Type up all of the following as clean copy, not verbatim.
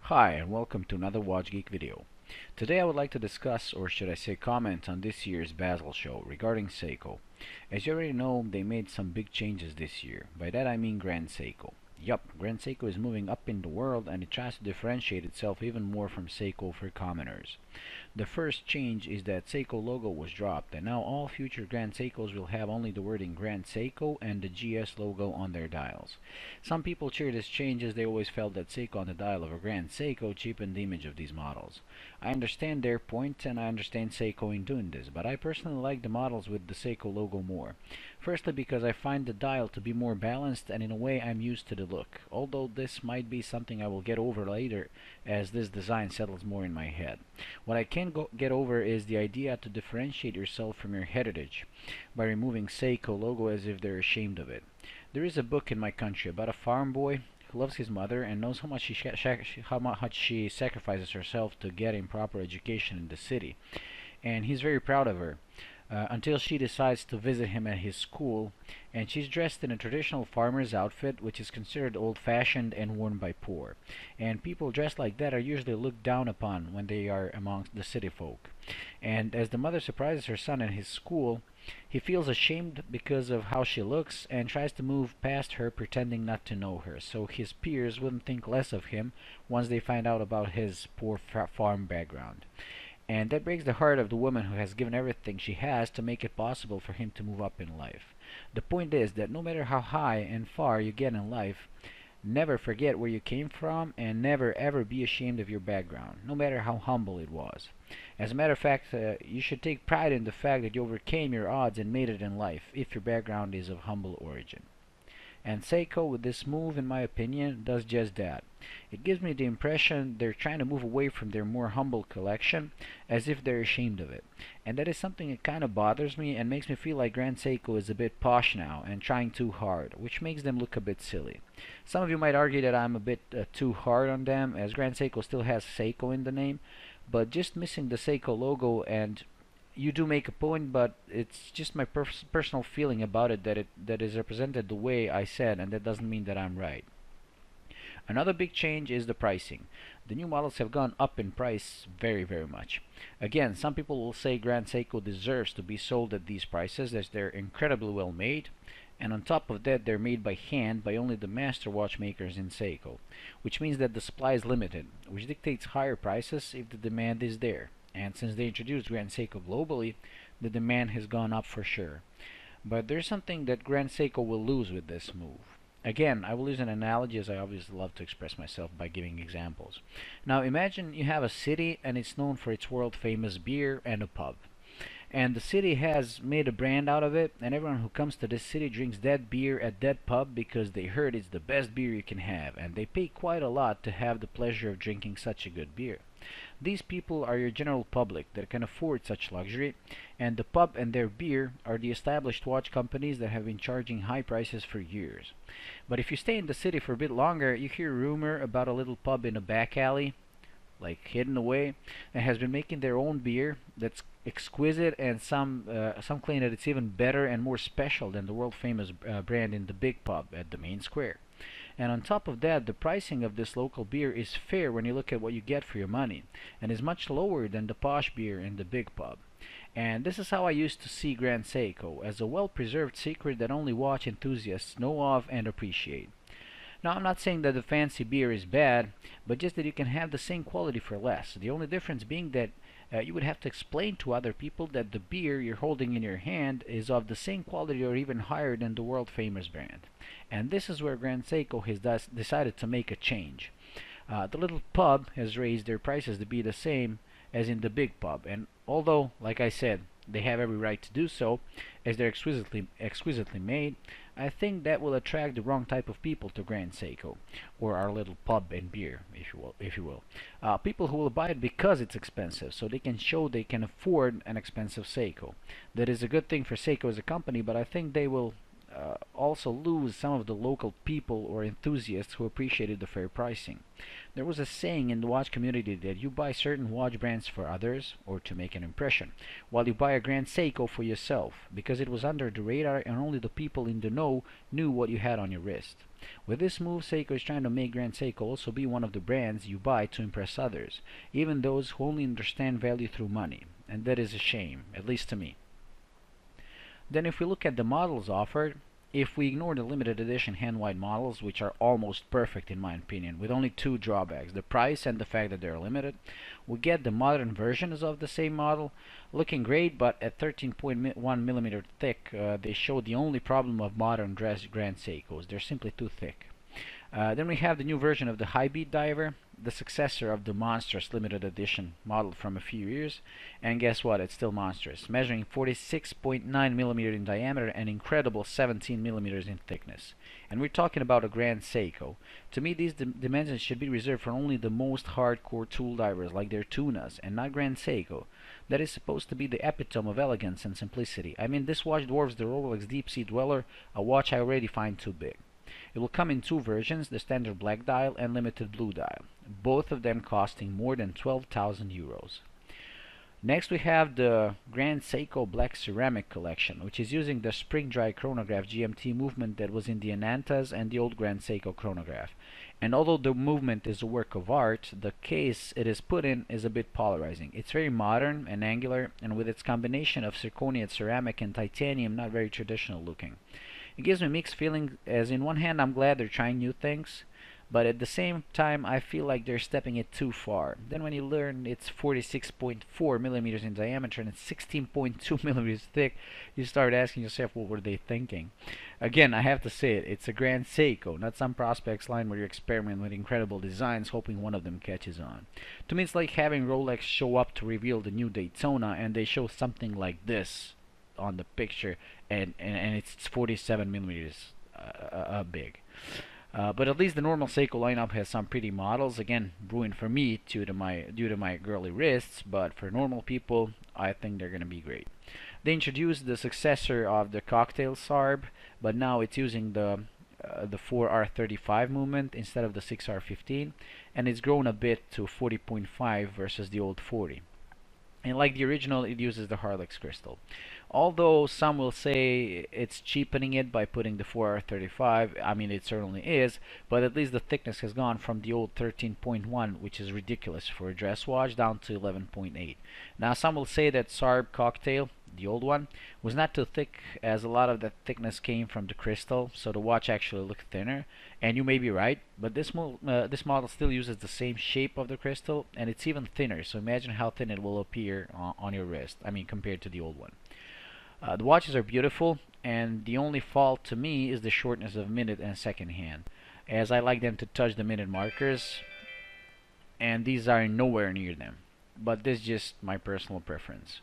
Hi and welcome to another Watch Geek video. Today I would like to discuss, or should I say comment, on this year's Basel show regarding Seiko. As you already know, they made some big changes this year. By that I mean Grand Seiko. Yup, Grand Seiko is moving up in the world and it tries to differentiate itself even more from Seiko for commoners. The first change is that Seiko logo was dropped, and now all future Grand Seikos will have only the wording Grand Seiko and the GS logo on their dials. Some people cheer this change as they always felt that Seiko on the dial of a Grand Seiko cheapened the image of these models. I understand their point and I understand Seiko in doing this, but I personally like the models with the Seiko logo more. Firstly because I find the dial to be more balanced and in a way I'm used to the look, although this might be something I will get over later as this design settles more in my head. What I can get over is the idea to differentiate yourself from your heritage by removing Seiko logo as if they're ashamed of it. There is a book in my country about a farm boy who loves his mother and knows how much she sacrifices herself to get a proper education in the city, and he's very proud of her. Until she decides to visit him at his school, and she's dressed in a traditional farmer's outfit, which is considered old-fashioned and worn by poor. And people dressed like that are usually looked down upon when they are amongst the city folk. And as the mother surprises her son at his school, he feels ashamed because of how she looks and tries to move past her, pretending not to know her, so his peers wouldn't think less of him once they find out about his poor farm background. And that breaks the heart of the woman who has given everything she has to make it possible for him to move up in life. The point is that no matter how high and far you get in life, never forget where you came from and never ever be ashamed of your background, no matter how humble it was. As a matter of fact, you should take pride in the fact that you overcame your odds and made it in life, if your background is of humble origin. And Seiko, with this move, in my opinion, does just that. It gives me the impression they're trying to move away from their more humble collection, as if they're ashamed of it. And that is something that kind of bothers me and makes me feel like Grand Seiko is a bit posh now and trying too hard, which makes them look a bit silly. Some of you might argue that I'm a bit too hard on them, as Grand Seiko still has Seiko in the name, but just missing the Seiko logo, and you do make a point, but it's just my personal feeling about it that is represented the way I said, and that doesn't mean that I'm right. Another big change is the pricing. The new models have gone up in price very much. Again, some people will say Grand Seiko deserves to be sold at these prices as they're incredibly well made, and on top of that they're made by hand by only the master watchmakers in Seiko, which means that the supply is limited, which dictates higher prices if the demand is there. And since they introduced Grand Seiko globally, the demand has gone up for sure. But there's something that Grand Seiko will lose with this move. Again, I will use an analogy, as I obviously love to express myself by giving examples. Now imagine you have a city and it's known for its world famous beer and a pub. And the city has made a brand out of it, and everyone who comes to this city drinks that beer at that pub because they heard it's the best beer you can have, and they pay quite a lot to have the pleasure of drinking such a good beer. These people are your general public that can afford such luxury, and the pub and their beer are the established watch companies that have been charging high prices for years. But if you stay in the city for a bit longer, you hear rumor about a little pub in a back alley, like hidden away, and has been making their own beer that's exquisite, and some claim that it's even better and more special than the world famous brand in the big pub at the main square. And on top of that, the pricing of this local beer is fair when you look at what you get for your money, and is much lower than the posh beer in the big pub. And this is how I used to see Grand Seiko, as a well-preserved secret that only watch enthusiasts know of and appreciate. Now, I'm not saying that the fancy beer is bad, but just that you can have the same quality for less. The only difference being that you would have to explain to other people that the beer you're holding in your hand is of the same quality or even higher than the world famous brand. And this is where Grand Seiko has decided to make a change. The little pub has raised their prices to be the same as in the big pub, and although, like I said, they have every right to do so, as they're exquisitely made, I think that will attract the wrong type of people to Grand Seiko, or our little pub and beer, if you will. People who will buy it because it's expensive, so they can show they can afford an expensive Seiko. That is a good thing for Seiko as a company, but I think they will also lose some of the local people or enthusiasts who appreciated the fair pricing. There was a saying in the watch community that you buy certain watch brands for others or to make an impression, while you buy a Grand Seiko for yourself because it was under the radar and only the people in the know knew what you had on your wrist. With this move, Seiko is trying to make Grand Seiko also be one of the brands you buy to impress others, even those who only understand value through money, and that is a shame, at least to me. Then if we look at the models offered, if we ignore the limited edition hand-wide models, which are almost perfect in my opinion, with only two drawbacks, the price and the fact that they're limited, we get the modern versions of the same model, looking great, but at 13.1 millimeter thick, they show the only problem of modern Grand Seikos. They're simply too thick. Then we have the new version of the High Beat Diver, the successor of the monstrous limited edition model from a few years, and guess what, it's still monstrous, measuring 46.9 millimeters in diameter and incredible 17 millimeters in thickness. And we're talking about a Grand Seiko. To me, these dimensions should be reserved for only the most hardcore tool divers like their Tunas, and not Grand Seiko. That is supposed to be the epitome of elegance and simplicity. I mean, this watch dwarfs the Rolex Deep Sea Dweller, a watch I already find too big. It will come in two versions, the standard black dial and limited blue dial, both of them costing more than 12,000 euros. Next we have the Grand Seiko Black Ceramic Collection, which is using the spring-dry chronograph GMT movement that was in the Anantas and the old Grand Seiko chronograph. And although the movement is a work of art, the case it is put in is a bit polarizing. It's very modern and angular, and with its combination of zirconiate ceramic and titanium, not very traditional looking. It gives me mixed feelings, as in one hand I'm glad they're trying new things, but at the same time I feel like they're stepping it too far. Then when you learn it's 46.4 millimeters in diameter and it's 16.2 millimeters thick, you start asking yourself, what were they thinking? Again, I have to say it, it's a Grand Seiko, not some prospects line where you experiment with incredible designs hoping one of them catches on. To me it's like having Rolex show up to reveal the new Daytona and they show something like this on the picture, and it's 47 millimeters big. But at least the normal Seiko lineup has some pretty models. Again, ruined for me due to my girly wrists, but for normal people, I think they're gonna be great. They introduced the successor of the Cocktail Sarb, but now it's using the 4R35 movement instead of the 6R15, and it's grown a bit to 40.5 versus the old 40. And like the original, it uses the Harlex crystal. Although some will say it's cheapening it by putting the 4R35, I mean it certainly is, but at least the thickness has gone from the old 13.1, which is ridiculous for a dress watch, down to 11.8. Now some will say that Sarb Cocktail, the old one, was not too thick, as a lot of that thickness came from the crystal, so the watch actually looked thinner. And you may be right, but this model still uses the same shape of the crystal, and it's even thinner, so imagine how thin it will appear on your wrist, I mean compared to the old one. The watches are beautiful, and the only fault to me is the shortness of minute and second hand, as I like them to touch the minute markers, and these are nowhere near them. But this is just my personal preference.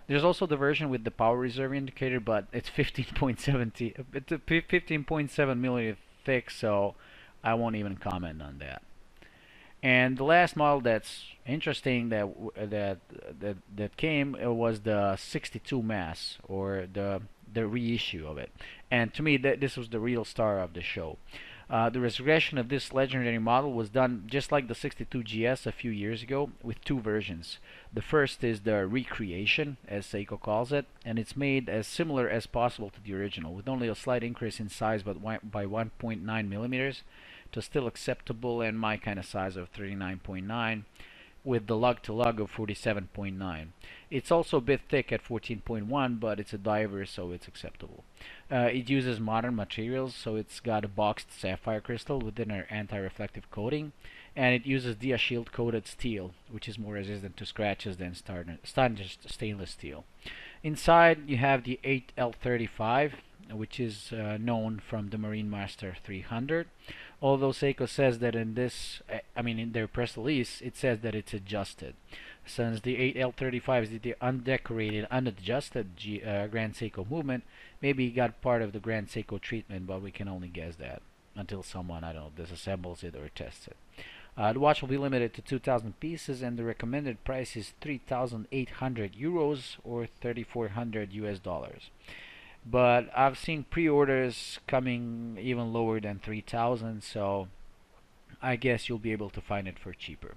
There's also the version with the power reserve indicator, but it's 15.7 millimeter thick, so I won't even comment on that. And the last model that's interesting that came was the 62 Mass, or the reissue of it. And to me, this was the real star of the show. The resurrection of this legendary model was done just like the 62 GS a few years ago, with two versions. The first is the recreation, as Seiko calls it, and it's made as similar as possible to the original, with only a slight increase in size by 1.9 millimeters to still acceptable and my kind of size of 39.9, with the lug-to-lug of 47.9. It's also a bit thick at 14.1, but it's a diver, so it's acceptable. It uses modern materials, so it's got a boxed sapphire crystal within an anti-reflective coating, and it uses Dia Shield coated steel, which is more resistant to scratches than standard stainless steel. Inside you have the 8L35, which is known from the Marine Master 300. Although Seiko says that in their press release, it says that it's adjusted. Since the 8L35 is the undecorated, unadjusted Grand Seiko movement, maybe he got part of the Grand Seiko treatment, but we can only guess that until someone, I don't know, disassembles it or tests it. The watch will be limited to 2,000 pieces, and the recommended price is 3,800 euros or 3,400 US dollars. but I've seen pre-orders coming even lower than 3,000, so I guess you'll be able to find it for cheaper.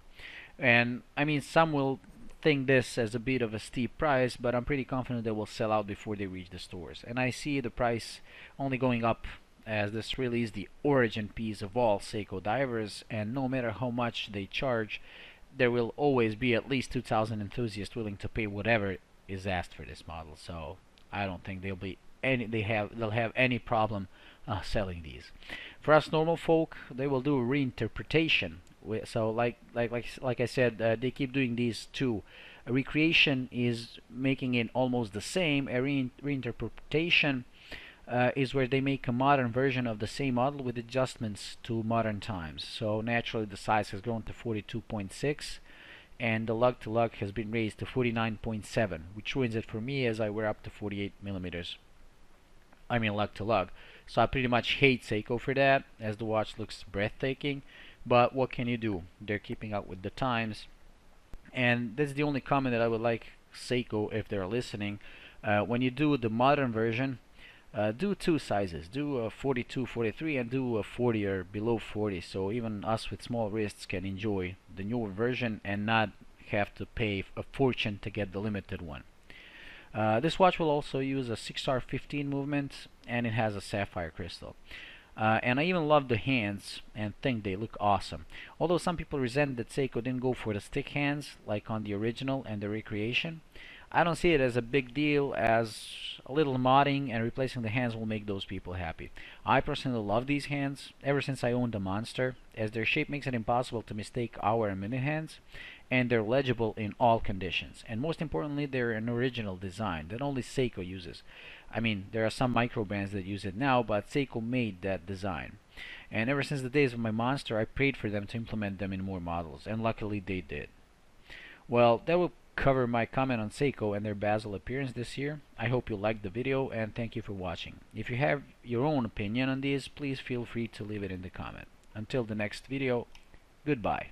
And I mean, some will think this as a bit of a steep price, but I'm pretty confident they will sell out before they reach the stores. And I see the price only going up, as this really is the origin piece of all Seiko divers, and no matter how much they charge, there will always be at least 2,000 enthusiasts willing to pay whatever is asked for this model. So I don't think they'll have any problem selling these. For us normal folk, they will do a reinterpretation. So like I said, they keep doing these too. A recreation is making it almost the same. A reinterpretation is where they make a modern version of the same model with adjustments to modern times. So naturally the size has grown to 42.6, and the lug to lug has been raised to 49.7, which ruins it for me as I wear up to 48 millimeters. I mean lug to lug. So I pretty much hate Seiko for that, as the watch looks breathtaking. But what can you do? They're keeping up with the times. And that's the only comment that I would like Seiko, if they're listening. When you do the modern version, do two sizes. Do a 42, 43, and do a 40 or below 40. So even us with small wrists can enjoy the newer version and not have to pay a fortune to get the limited one. This watch will also use a 6R15 movement, and it has a sapphire crystal. And I even love the hands and think they look awesome. Although some people resent that Seiko didn't go for the stick hands like on the original and the recreation, I don't see it as a big deal, as a little modding and replacing the hands will make those people happy. I personally love these hands ever since I owned the Monster, as their shape makes it impossible to mistake hour and minute hands, and they're legible in all conditions. And most importantly, they're an original design that only Seiko uses. I mean, there are some micro brands that use it now, but Seiko made that design. And ever since the days of my Monster, I prayed for them to implement them in more models, and luckily they did. Well, that will cover my comment on Seiko and their Basel appearance this year. I hope you liked the video, and thank you for watching. If you have your own opinion on these, please feel free to leave it in the comment. Until the next video, goodbye.